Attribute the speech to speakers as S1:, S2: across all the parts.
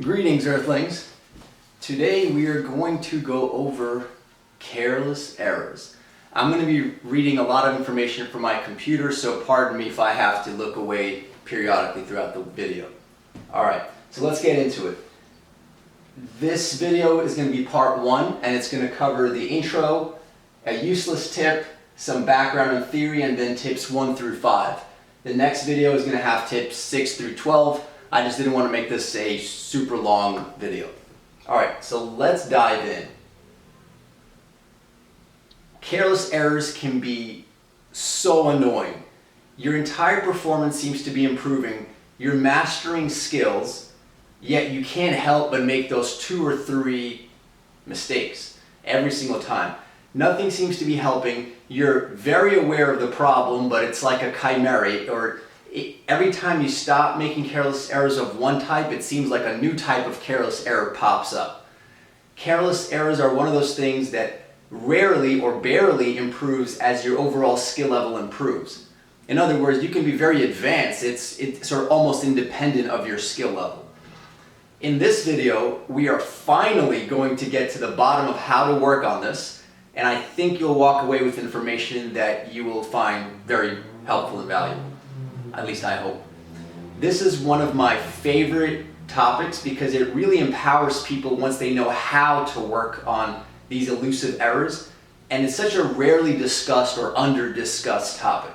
S1: Greetings, Earthlings. Today we are going to go over careless errors. I'm going to be reading a lot of information from my computer, so pardon me if I have to look away periodically throughout the video. Alright, so let's get into it. This video is going to be part 1, and it's going to cover the intro, a useless tip, some background and theory, and then tips 1 through 5. The next video is going to have tips 6 through 12. I just didn't want to make this a super long video. Alright, so let's dive in. Careless errors can be so annoying. Your entire performance seems to be improving. You're mastering skills, yet you can't help but make those 2 or 3 mistakes every single time. Nothing seems to be helping. You're very aware of the problem, but it's like a chimera, or every time you stop making careless errors of one type, it seems like a new type of careless error pops up. Careless errors are one of those things that rarely or barely improves as your overall skill level improves. In other words, you can be very advanced. It's sort of almost independent of your skill level. In this video, we are finally going to get to the bottom of how to work on this, and I think you'll walk away with information that you will find very helpful and valuable. At least I hope. This is one of my favorite topics because it really empowers people once they know how to work on these elusive errors, and it's such a rarely discussed or under-discussed topic.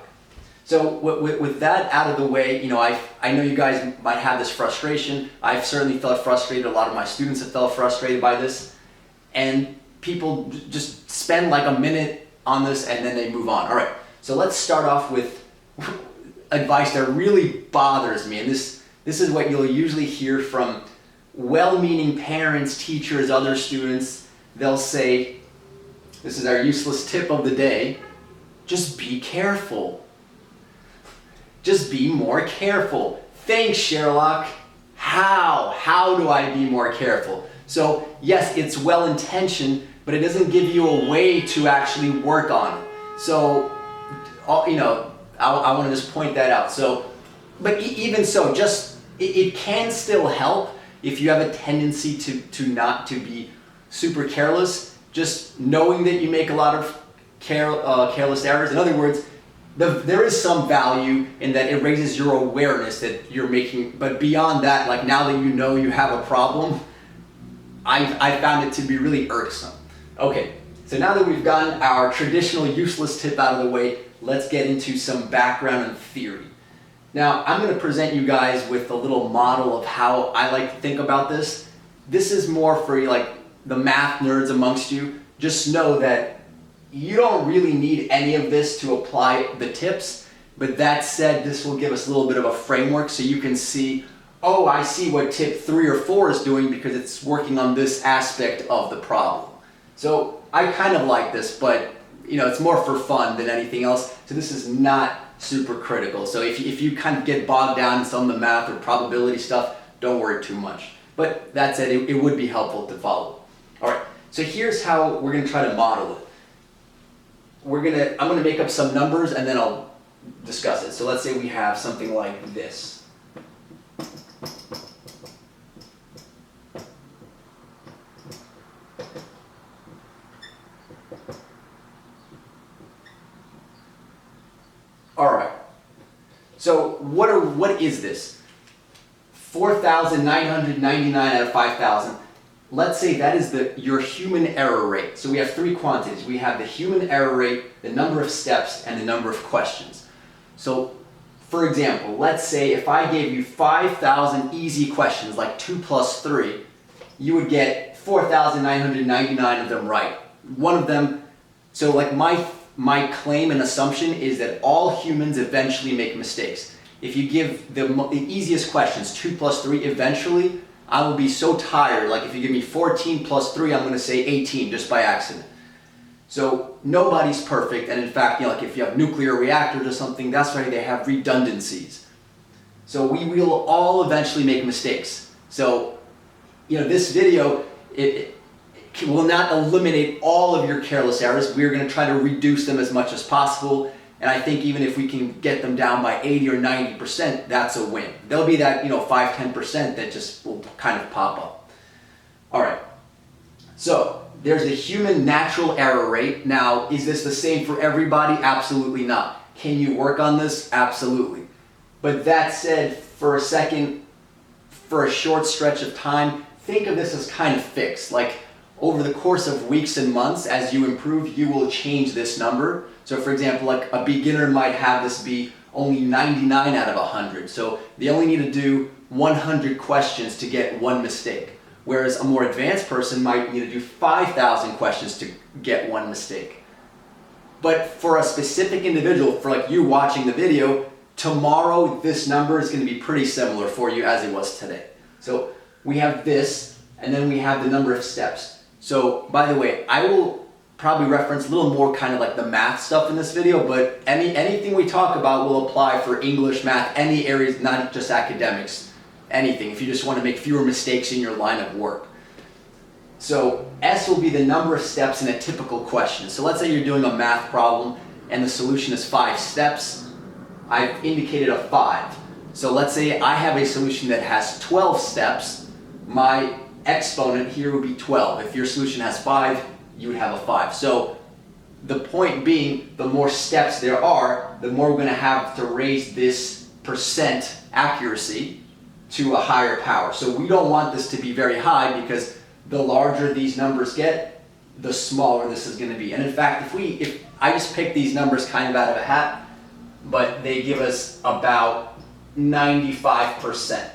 S1: So with that out of the way, I know you guys might have this frustration. I've certainly felt frustrated. A lot of my students have felt frustrated by this, and people just spend like a minute on this and then they move on. All right, so let's start off with advice that really bothers me, and this is what you'll usually hear from well-meaning parents, teachers, other students. They'll say, this is our useless tip of the day, just be careful. Just be more careful. Thanks, Sherlock. How do I be more careful? So yes, it's well-intentioned, but it doesn't give you a way to actually work on it. So, I want to just point that out. So, but even so, it can still help if you have a tendency to not to be super careless. Just knowing that you make a lot of careless errors. In other words, there is some value in that. It raises your awareness that you're making. But beyond that, like now that you know you have a problem, I found it to be really irksome. Okay, so now that we've gotten our traditional useless tip out of the way, let's get into some background and theory. Now, I'm going to present you guys with a little model of how I like to think about this. This is more for like the math nerds amongst you. Just know that you don't really need any of this to apply the tips, but that said, this will give us a little bit of a framework so you can see, oh, I see what tip 3 or 4 is doing because it's working on this aspect of the problem. So I kind of like this, but it's more for fun than anything else. So this is not super critical. So if you kind of get bogged down in some of the math or probability stuff, don't worry too much. But that said, it would be helpful to follow. All right, so here's how we're going to try to model it. I'm going to make up some numbers and then I'll discuss it. So let's say we have something like this. All right, so what is this? 4,999 out of 5,000. Let's say that is your human error rate. So we have 3 quantities. We have the human error rate, the number of steps, and the number of questions. So for example, let's say if I gave you 5,000 easy questions, like 2 plus 3, you would get 4,999 of them right. One of them, so like my claim and assumption is that all humans eventually make mistakes. If you give the easiest questions, 2 plus 3, eventually I will be so tired. Like if you give me 14 plus 3, I'm going to say 18 just by accident. So nobody's perfect, and in fact, like if you have nuclear reactors or something, that's why they have redundancies. So we will all eventually make mistakes. So this video, it will not eliminate all of your careless errors. We're going to try to reduce them as much as possible. And I think even if we can get them down by 80 or 90%, that's a win. There'll be that 5-10% that just will kind of pop up. All right, so there's the human natural error rate. Now, is this the same for everybody? Absolutely not. Can you work on this? Absolutely. But that said, for a second, for a short stretch of time, think of this as kind of fixed. Like over the course of weeks and months, as you improve, you will change this number. So for example, like a beginner might have this be only 99 out of 100. So they only need to do 100 questions to get one mistake. Whereas a more advanced person might need to do 5,000 questions to get one mistake. But for a specific individual, for like you watching the video, tomorrow this number is going to be pretty similar for you as it was today. So we have this, and then we have the number of steps. So by the way, I will probably reference a little more kind of like the math stuff in this video, but anything we talk about will apply for English, math, any areas, not just academics. Anything, if you just want to make fewer mistakes in your line of work. So S will be the number of steps in a typical question. So let's say you're doing a math problem and the solution is 5 steps. I've indicated a 5. So let's say I have a solution that has 12 steps. My exponent here would be 12. If your solution has 5, you would have a 5. So the point being, the more steps there are, the more we're going to have to raise this percent accuracy to a higher power. So we don't want this to be very high, because the larger these numbers get, the smaller this is going to be. And in fact, if I just picked these numbers kind of out of a hat, but they give us about 95%.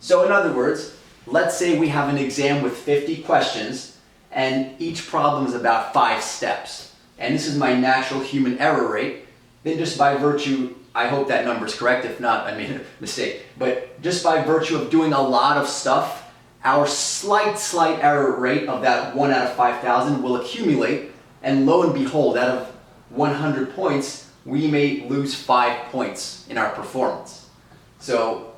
S1: So in other words, let's say we have an exam with 50 questions and each problem is about 5 steps. And this is my natural human error rate. Then just by virtue, I hope that number is correct. If not, I made a mistake. But just by virtue of doing a lot of stuff, our slight error rate of that 1 out of 5,000 will accumulate. And lo and behold, out of 100 points, we may lose 5 points in our performance. So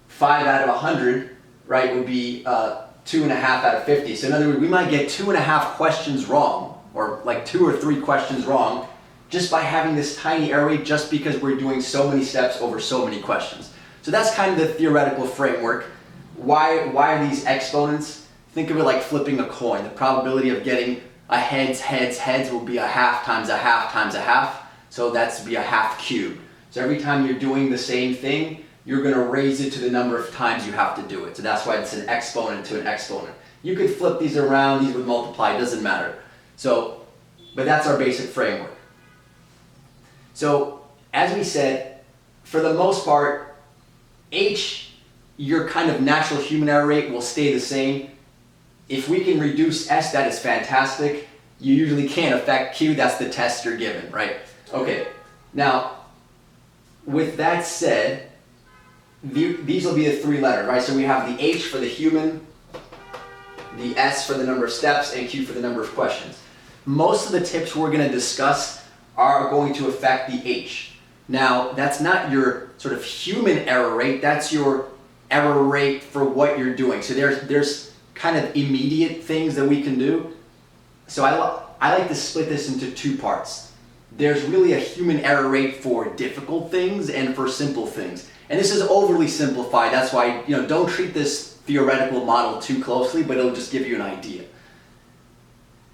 S1: 5 out of 100, right, would be 2.5 out of 50. So in other words, we might get 2.5 questions wrong, or like 2 or 3 questions wrong, just by having this tiny error rate, just because we're doing so many steps over so many questions. So that's kind of the theoretical framework. Why are these exponents? Think of it like flipping a coin. The probability of getting a heads will be a half times a half times a half. So that's to be a half cubed. So every time you're doing the same thing, you're going to raise it to the number of times you have to do it. So that's why it's an exponent to an exponent. You could flip these around, these would multiply, it doesn't matter. So, but that's our basic framework. So, as we said, for the most part, H, your kind of natural human error rate will stay the same. If we can reduce S, that is fantastic. You usually can't affect Q, that's the test you're given, right? Okay, now, with that said, these will be the 3 letters, right? So we have the H for the human, the S for the number of steps, and Q for the number of questions. Most of the tips we're going to discuss are going to affect the H. Now, that's not your sort of human error rate, that's your error rate for what you're doing. So there's kind of immediate things that we can do. So I like to split this into 2 parts. There's really a human error rate for difficult things and for simple things. And this is overly simplified, that's why, don't treat this theoretical model too closely, but it'll just give you an idea.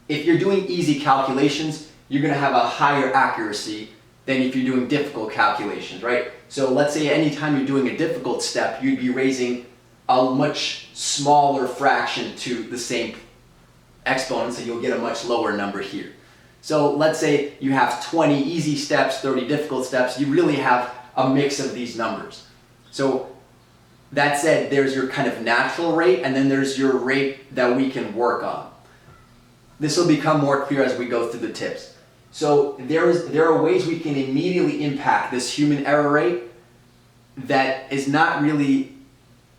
S1: If you're doing easy calculations, you're going to have a higher accuracy than if you're doing difficult calculations, right? So let's say anytime you're doing a difficult step, you'd be raising a much smaller fraction to the same exponent, so you'll get a much lower number here. So let's say you have 20 easy steps, 30 difficult steps, you really have a mix of these numbers. So that said, there's your kind of natural rate, and then there's your rate that we can work on. This will become more clear as we go through the tips. So there are ways we can immediately impact this human error rate that is not really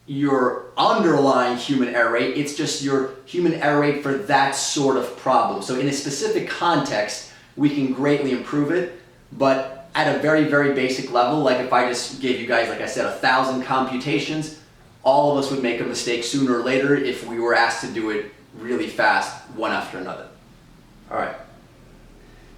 S1: your underlying human error rate, it's just your human error rate for that sort of problem. So in a specific context, we can greatly improve it, but at a very, very basic level, like if I just gave you guys, like I said, 1,000 computations, all of us would make a mistake sooner or later if we were asked to do it really fast, one after another. All right.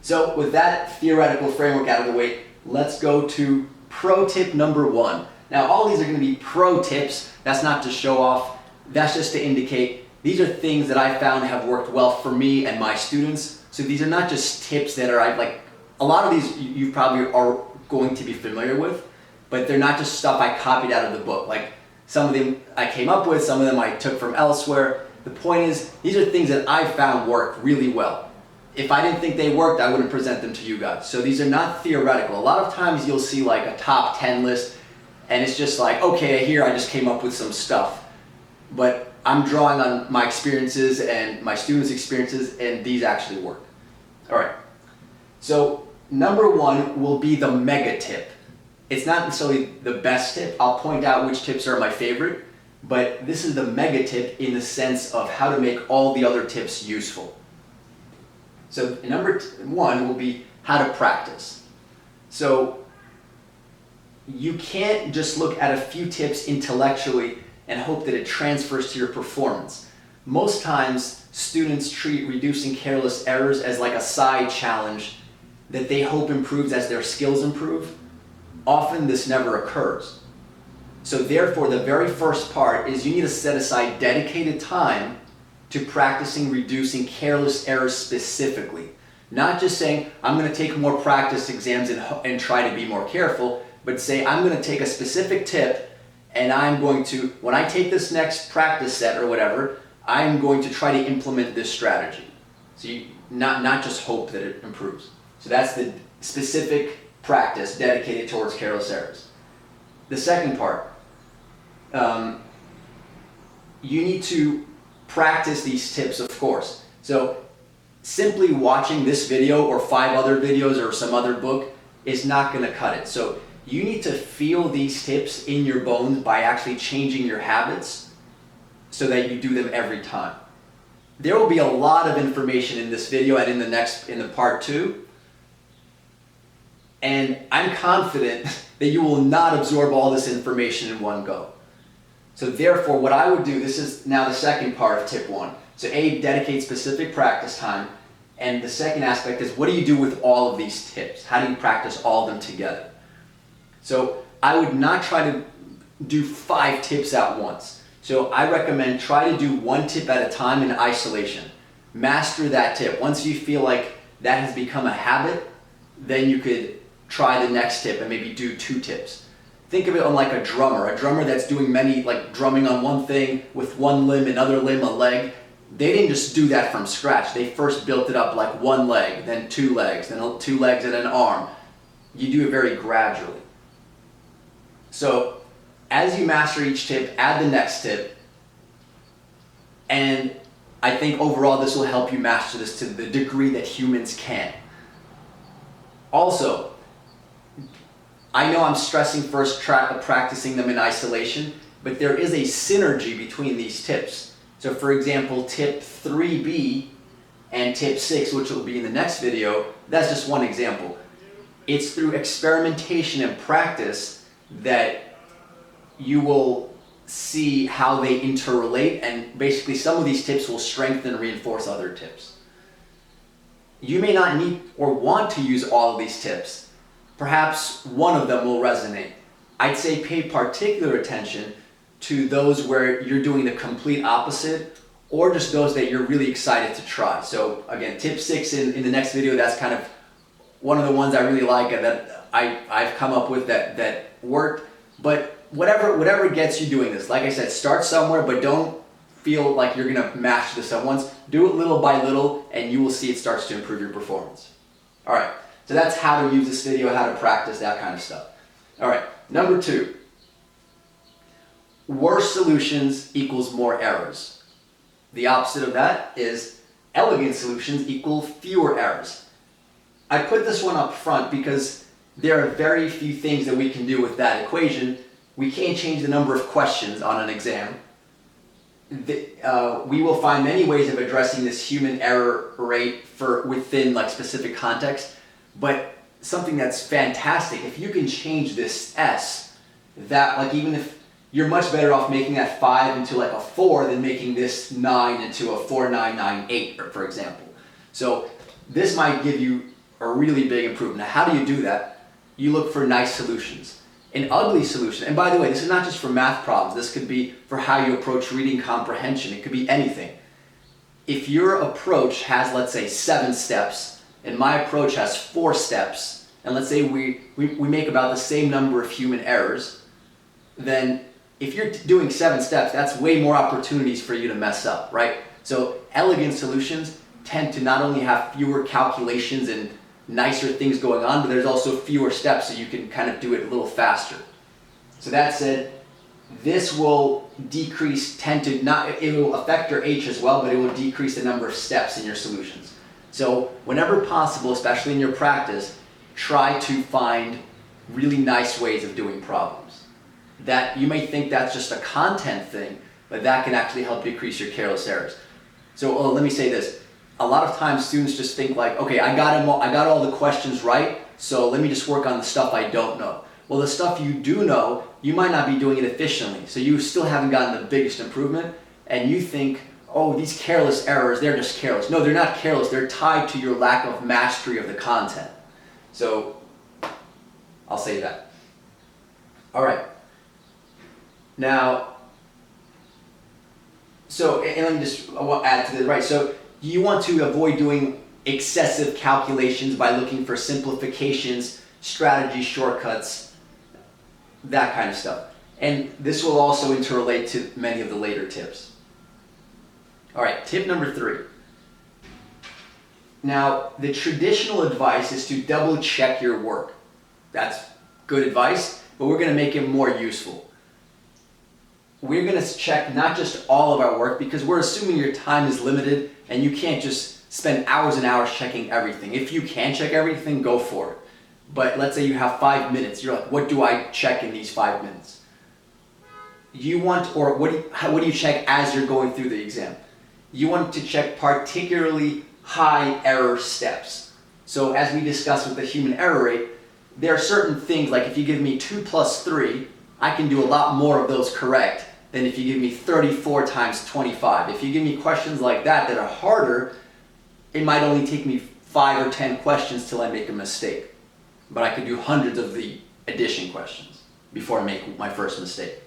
S1: So with that theoretical framework out of the way, let's go to pro tip number 1. Now all these are going to be pro tips. That's not to show off. That's just to indicate these are things that I found have worked well for me and my students. So these are not just tips that are like, a lot of these you probably are going to be familiar with, but they're not just stuff I copied out of the book. Like some of them I came up with, some of them I took from elsewhere. The point is, these are things that I found work really well. If I didn't think they worked, I wouldn't present them to you guys. So these are not theoretical. A lot of times you'll see like a top 10 list and it's just like, okay, here I just came up with some stuff. But I'm drawing on my experiences and my students' experiences, and these actually work. All right, so number one will be the mega tip. It's not necessarily the best tip. I'll point out which tips are my favorite, but this is the mega tip in the sense of how to make all the other tips useful. So number one will be how to practice. So you can't just look at a few tips intellectually and hope that it transfers to your performance. Most times, students treat reducing careless errors as like a side challenge that they hope improves as their skills improve. Often this never occurs. So therefore, the very first part is you need to set aside dedicated time to practicing reducing careless errors specifically. Not just saying, I'm going to take more practice exams and try to be more careful, but say, I'm going to take a specific tip and I'm going to, when I take this next practice set or whatever, I'm going to try to implement this strategy. So you not just hope that it improves. So that's the specific practice dedicated towards careless errors. The second part, you need to practice these tips, of course. So simply watching this video or 5 other videos or some other book is not going to cut it. So you need to feel these tips in your bones by actually changing your habits so that you do them every time. There will be a lot of information in this video and in the part 2. And I'm confident that you will not absorb all this information in one go. So therefore, what I would do, this is now the second part of tip 1. So A, dedicate specific practice time. And the second aspect is, what do you do with all of these tips? How do you practice all of them together? So I would not try to do 5 tips at once. So I recommend try to do 1 tip at a time in isolation. Master that tip. Once you feel like that has become a habit, then you could try the next tip and maybe do 2 tips. Think of it on like a drummer that's doing many, like drumming on one thing with one limb, another limb, a leg. They didn't just do that from scratch. They first built it up like 1 leg, then 2 legs, then 2 legs and an arm. You do it very gradually. So as you master each tip, add the next tip. And I think overall this will help you master this to the degree that humans can. Also, I know I'm stressing first practicing them in isolation, but there is a synergy between these tips. So for example, tip 3B and tip 6, which will be in the next video, that's just one example. It's through experimentation and practice that you will see how they interrelate, and basically some of these tips will strengthen and reinforce other tips. You may not need or want to use all of these tips. Perhaps one of them will resonate. I'd say pay particular attention to those where you're doing the complete opposite, or just those that you're really excited to try. So again, tip 6 in the next video, that's kind of one of the ones I really like and that I've come up with that worked. But whatever gets you doing this, like I said, start somewhere, but don't feel like you're gonna master this at once. Do it little by little and you will see it starts to improve your performance. All right, so that's how to use this video, how to practice, that kind of stuff. All right, number 2. Worse solutions equals more errors. The opposite of that is elegant solutions equal fewer errors. I put this one up front because there are very few things that we can do with that equation. We can't change the number of questions on an exam. We will find many ways of addressing this human error rate within like specific context, but something that's fantastic, if you can change this S, that like even if you're much better off making that 5 into like a 4 than making this 9 into a 4998, for example. So this might give you a really big improvement. Now, how do you do that? You look for nice solutions. An ugly solution, and by the way, this is not just for math problems, this could be for how you approach reading comprehension, it could be anything. If your approach has, let's say, 7 steps, and my approach has 4 steps, and let's say we make about the same number of human errors, then if you're doing 7 steps, that's way more opportunities for you to mess up, right? So elegant solutions tend to not only have fewer calculations and nicer things going on, but there's also fewer steps, so you can kind of do it a little faster. So that said, this will decrease, it will affect your H as well, but it will decrease the number of steps in your solutions. So whenever possible, especially in your practice, try to find really nice ways of doing problems. That you may think that's just a content thing, but that can actually help decrease your careless errors. So let me say this. A lot of times students just think like, okay, I got all the questions right, so let me just work on the stuff I don't know. Well, the stuff you do know, you might not be doing it efficiently, so you still haven't gotten the biggest improvement, and you think, oh, these careless errors, they're just careless. No, they're not careless, they're tied to your lack of mastery of the content. So, I'll say that. All right. Now, so, and let me just add to this, right? So, you want to avoid doing excessive calculations by looking for simplifications, strategy shortcuts, that kind of stuff. And this will also interrelate to many of the later tips. All right, tip number 3. Now, the traditional advice is to double check your work. That's good advice, but we're going to make it more useful. We're going to check not just all of our work, because we're assuming your time is limited and you can't just spend hours and hours checking everything. If you can check everything, go for it. But let's say you have 5 minutes. You're like, what do I check in these 5 minutes? You want, or what do you check as you're going through the exam? You want to check particularly high error steps. So as we discussed with the human error rate, there are certain things, like if you give me 2 plus 3, I can do a lot more of those correct than if you give me 34 times 25. If you give me questions like that that are harder, it might only take me 5 or 10 questions till I make a mistake. But I could do hundreds of the addition questions before I make my first mistake.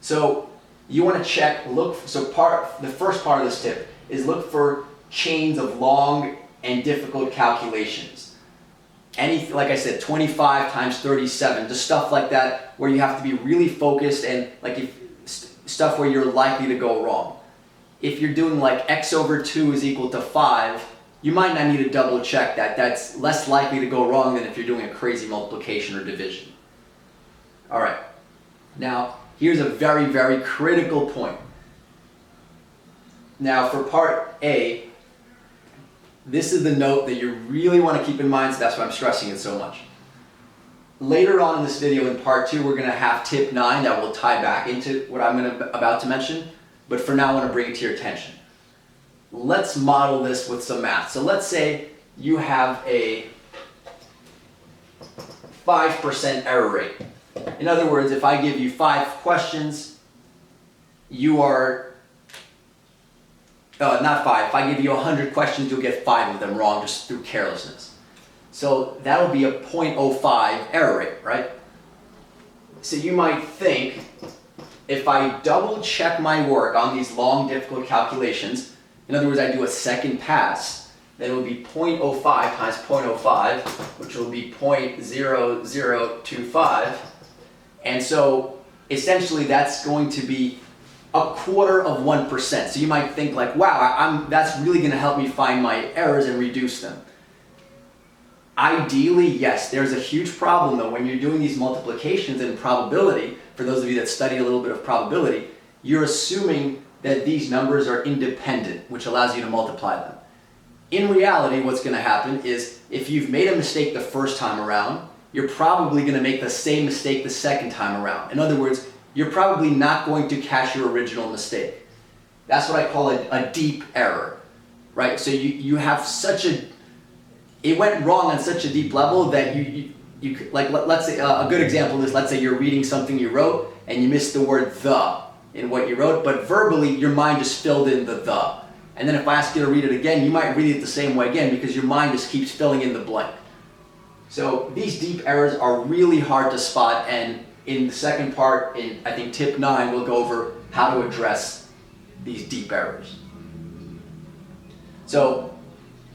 S1: So you want to check, the first part of this tip is look for chains of long and difficult calculations. Like I said, 25 times 37, just stuff like that where you have to be really focused, and like stuff where you're likely to go wrong. If you're doing like x over 2 is equal to 5, you might not need to double check that. That's less likely to go wrong than if you're doing a crazy multiplication or division. All right, now here's a very, very critical point. Now for part A, this is the note that you really want to keep in mind, so that's why I'm stressing it so much. Later on in this video in part 2, we're going to have tip 9 that will tie back into what I'm about to mention, but for now I want to bring it to your attention. Let's model this with some math. So let's say you have a 5% error rate. In other words, if I give you 5 questions, you are not 5. If I give you 100 questions, you'll get 5 of them wrong just through carelessness. So that'll be a 0.05 error rate, right? So you might think, if I double check my work on these long, difficult calculations, in other words, I do a second pass, then it will be 0.05 times 0.05, which will be 0.0025. And so essentially that's going to be 0.25%. So you might think like, wow, that's really going to help me find my errors and reduce them. Ideally, yes. There's a huge problem though when you're doing these multiplications in probability. For those of you that study a little bit of probability, you're assuming that these numbers are independent, which allows you to multiply them. In reality, what's going to happen is if you've made a mistake the first time around, you're probably going to make the same mistake the second time around. In other words, you're probably not going to catch your original mistake. That's what I call a deep error, right? So you have it went wrong on such a deep level that you like, let's say, a good example is, let's say you're reading something you wrote and you missed the word the in what you wrote, but verbally your mind just filled in the. And then if I ask you to read it again, you might read it the same way again because your mind just keeps filling in the blank. So these deep errors are really hard to spot, and in the second part, in I think tip 9, we'll go over how to address these deep errors. So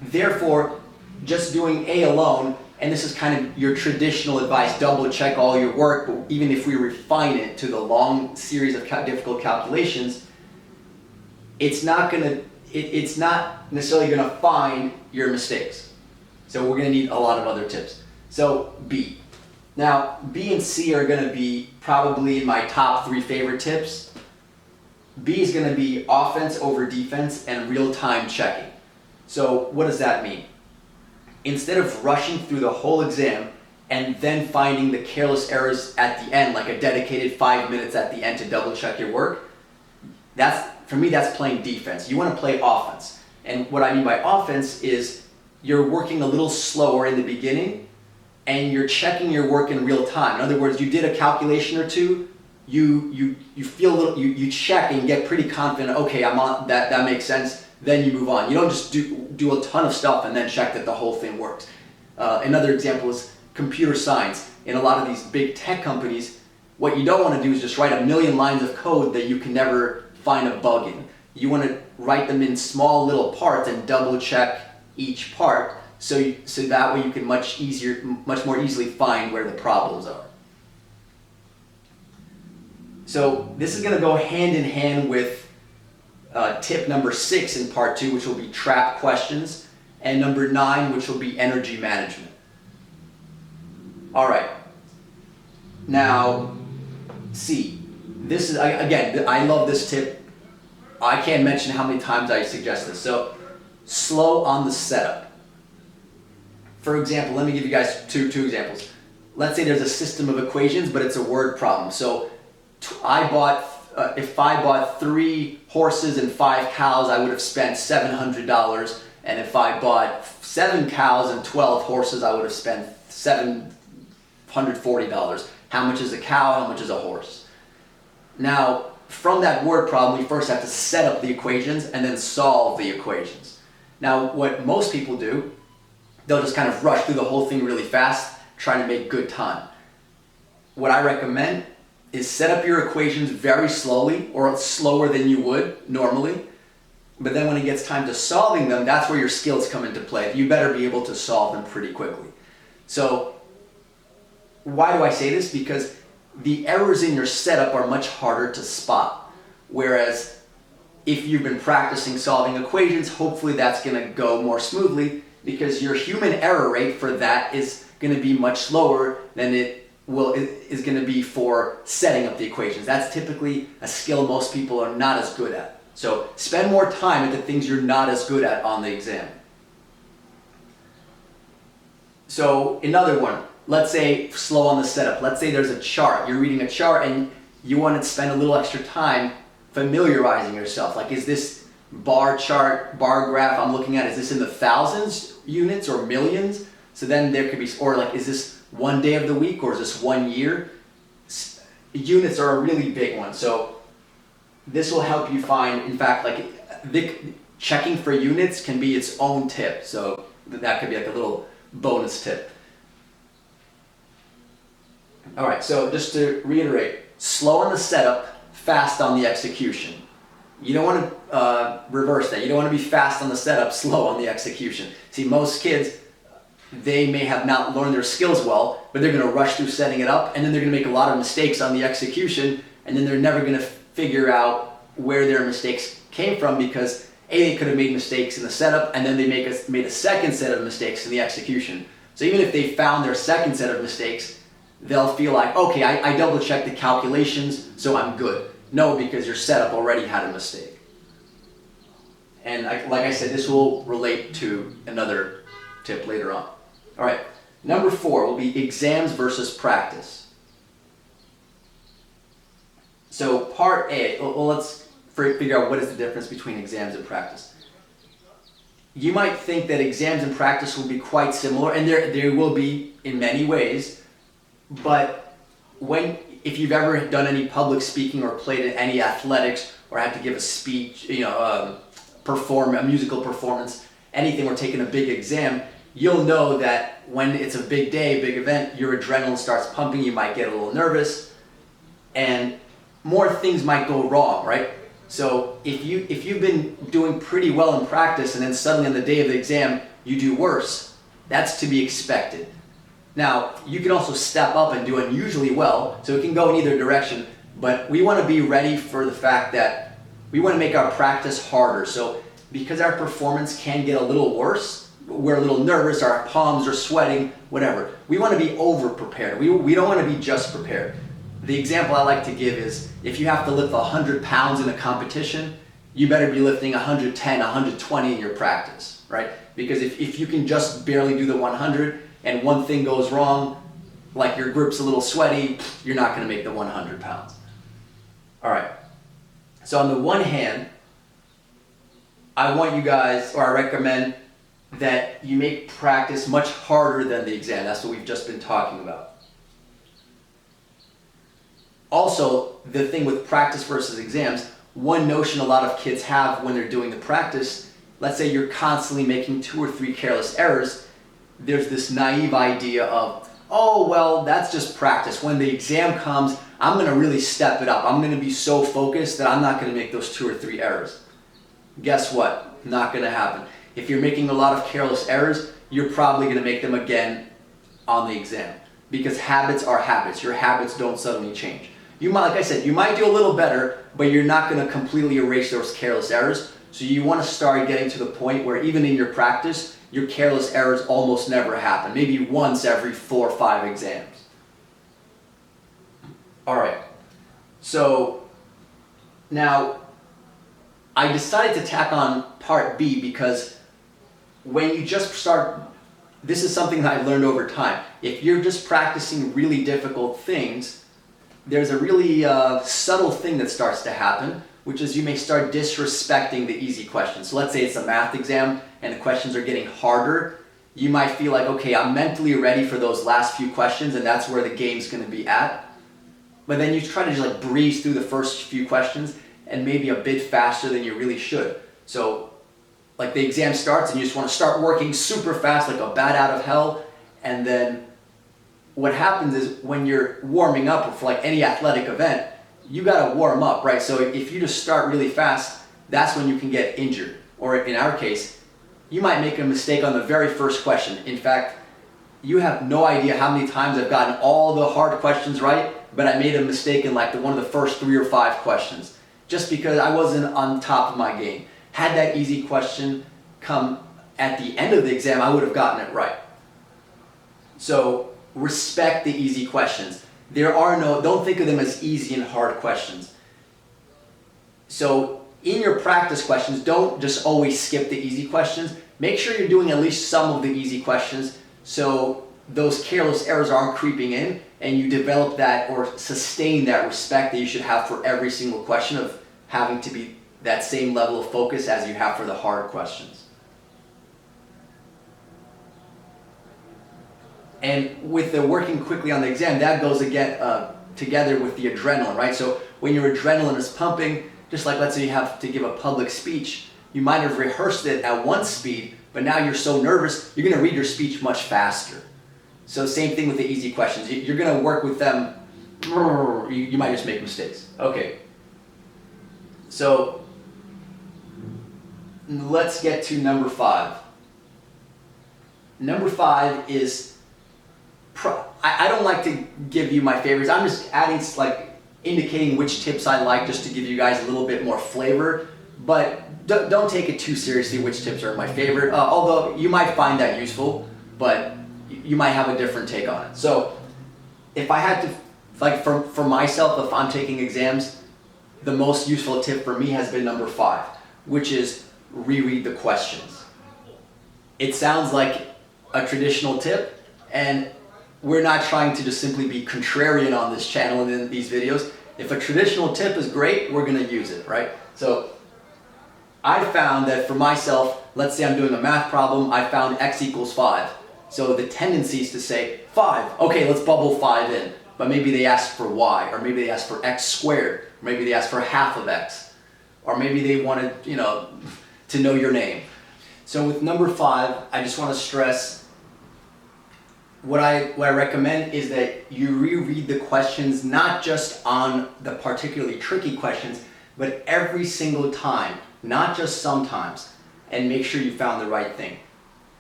S1: therefore, just doing A alone, and this is kind of your traditional advice, double check all your work, but even if we refine it to the long series of difficult calculations, it's not necessarily going to find your mistakes. So we're going to need a lot of other tips. So B. Now, B and C are going to be probably my top 3 favorite tips. B is going to be offense over defense and real-time checking. So what does that mean? Instead of rushing through the whole exam and then finding the careless errors at the end, like a dedicated 5 minutes at the end to double check your work, for me, that's playing defense. You want to play offense. And what I mean by offense is you're working a little slower in the beginning and you're checking your work in real time. In other words, you did a calculation or two, you feel a little, you check and get pretty confident, okay, I'm on, that makes sense, then you move on. You don't just do a ton of stuff and then check that the whole thing works. Another example is computer science. In a lot of these big tech companies, what you don't want to do is just write a million lines of code that you can never find a bug in. You want to write them in small little parts and double check each part so that way you can much more easily find where the problems are. So this is going to go hand in hand with tip number 6 in part 2, which will be trap questions, and number 9, which will be energy management. All right. Now, C. This is, again, I love this tip. I can't mention how many times I suggest this. So, slow on the setup. For example, let me give you guys two examples. Let's say there's a system of equations, but it's a word problem. So, if I bought 3 horses and 5 cows, I would have spent $700. And if I bought 7 cows and 12 horses, I would have spent $740. How much is a cow? How much is a horse? Now, from that word problem, we first have to set up the equations and then solve the equations. Now, what most people do, they'll just kind of rush through the whole thing really fast, trying to make good time. What I recommend is set up your equations very slowly, or slower than you would normally. But then when it gets time to solving them, that's where your skills come into play. You better be able to solve them pretty quickly. So, why do I say this? Because the errors in your setup are much harder to spot. Whereas if you've been practicing solving equations, hopefully that's going to go more smoothly because your human error rate for that is going to be much lower than it is going to be for setting up the equations. That's typically a skill most people are not as good at. So spend more time at the things you're not as good at on the exam. So another one. Let's say slow on the setup. Let's say there's a chart. You're reading a chart and you want to spend a little extra time familiarizing yourself. Like, is this bar chart, bar graph I'm looking at, is this in the thousands units or millions? So then there could be, or like, is this one day of the week or is this 1 year? Units are a really big one. So this will help you find, in fact, like checking for units can be its own tip. So that could be like a little bonus tip. All right, so just to reiterate, slow on the setup, fast on the execution. You don't want to reverse that. You don't want to be fast on the setup, slow on the execution. See, most kids, they may have not learned their skills well, but they're going to rush through setting it up, and then they're going to make a lot of mistakes on the execution, and then they're never going to figure out where their mistakes came from because they could have made mistakes in the setup, and then they made a second set of mistakes in the execution. So even if they found their second set of mistakes, they'll feel like, okay, I double checked the calculations, so I'm good. No, because your setup already had a mistake. And like I said, this will relate to another tip later on. All right, number 4 will be exams versus practice. So part A, well, let's figure out what is the difference between exams and practice. You might think that exams and practice will be quite similar, and there will be in many ways. But if you've ever done any public speaking or played in any athletics or had to give a speech, perform a musical performance, anything, or taken a big exam, you'll know that when it's a big day, big event, your adrenaline starts pumping, you might get a little nervous, and more things might go wrong, right? So if you've been doing pretty well in practice and then suddenly on the day of the exam you do worse, that's to be expected. Now, you can also step up and do unusually well, so it can go in either direction, but we want to be ready for the fact that we want to make our practice harder. So because our performance can get a little worse, we're a little nervous, our palms are sweating, whatever. We want to be over-prepared. We don't want to be just prepared. The example I like to give is if you have to lift 100 pounds in a competition, you better be lifting 110, 120 in your practice, right? Because if you can just barely do the 100 and one thing goes wrong, like your grip's a little sweaty, you're not going to make the 100 pounds. All right. So on the one hand, I want you guys, or I recommend that you make practice much harder than the exam. That's what we've just been talking about. Also, the thing with practice versus exams, one notion a lot of kids have when they're doing the practice, let's say you're constantly making 2 or 3 careless errors, there's this naive idea of, oh, well, that's just practice. When the exam comes, I'm going to really step it up. I'm going to be so focused that I'm not going to make those 2 or 3 errors. Guess what? Not going to happen. If you're making a lot of careless errors, you're probably going to make them again on the exam, because habits are habits. Your habits don't suddenly change. You might, like I said, you might do a little better, but you're not going to completely erase those careless errors. So you want to start getting to the point where even in your practice, your careless errors almost never happen. Maybe once every 4 or 5 exams. All right. So now I decided to tack on part B because when you just start, this is something that I've learned over time. If you're just practicing really difficult things, there's a really subtle thing that starts to happen, which is you may start disrespecting the easy questions. So let's say it's a math exam and the questions are getting harder. You might feel like, okay, I'm mentally ready for those last few questions and that's where the game's going to be at. But then you try to just like breeze through the first few questions and maybe a bit faster than you really should. So like the exam starts and you just want to start working super fast like a bat out of hell, and then what happens is when you're warming up for like any athletic event, you got to warm up, right? So if you just start really fast, that's when you can get injured. Or in our case, you might make a mistake on the very first question. In fact, you have no idea how many times I've gotten all the hard questions right, but I made a mistake in like one of the first 3 or 5 questions, just because I wasn't on top of my game. Had that easy question come at the end of the exam, I would have gotten it right. So respect the easy questions. Don't think of them as easy and hard questions. So in your practice questions, don't just always skip the easy questions. Make sure you're doing at least some of the easy questions so those careless errors aren't creeping in, and you develop that or sustain that respect that you should have for every single question of having to be that same level of focus as you have for the hard questions. And with the working quickly on the exam, that goes again together with the adrenaline, right? So when your adrenaline is pumping, just like let's say you have to give a public speech, you might have rehearsed it at one speed, but now you're so nervous, you're going to read your speech much faster. So same thing with the easy questions. You're going to work with them, you might just make mistakes. Okay. So let's get to number 5. Number 5 is, I don't like to give you my favorites. I'm just adding, like, indicating which tips I like just to give you guys a little bit more flavor. But don't take it too seriously which tips are my favorite. Although you might find that useful, but you might have a different take on it. So if I had to, like for myself, if I'm taking exams, the most useful tip for me has been number 5, which is reread the questions. It sounds like a traditional tip, and we're not trying to just simply be contrarian on this channel and in these videos. If a traditional tip is great, we're going to use it, right? So I found that for myself, let's say I'm doing a math problem, I found x equals 5. So the tendency is to say 5. Okay, let's bubble 5 in. But maybe they ask for y, or maybe they ask for x squared, or maybe they ask for half of x, or maybe they wanted, to know your name. So with number 5, I just want to stress what I recommend is that you reread the questions, not just on the particularly tricky questions, but every single time, not just sometimes, and make sure you found the right thing.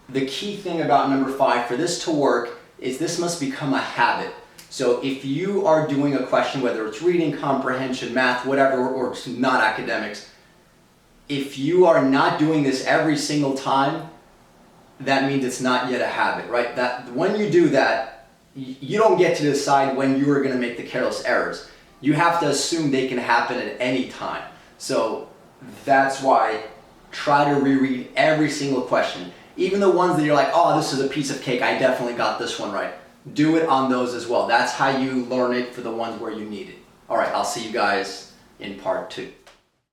S1: The key thing about number 5, for this to work, is this must become a habit. So if you are doing a question, whether it's reading, comprehension, math, whatever, or it's not academics, if you are not doing this every single time, that means it's not yet a habit, right? That when you do that, you don't get to decide when you are going to make the careless errors. You have to assume they can happen at any time. So that's why try to reread every single question. Even the ones that you're like, oh, this is a piece of cake, I definitely got this one right. Do it on those as well. That's how you learn it for the ones where you need it. All right, I'll see you guys in part 2.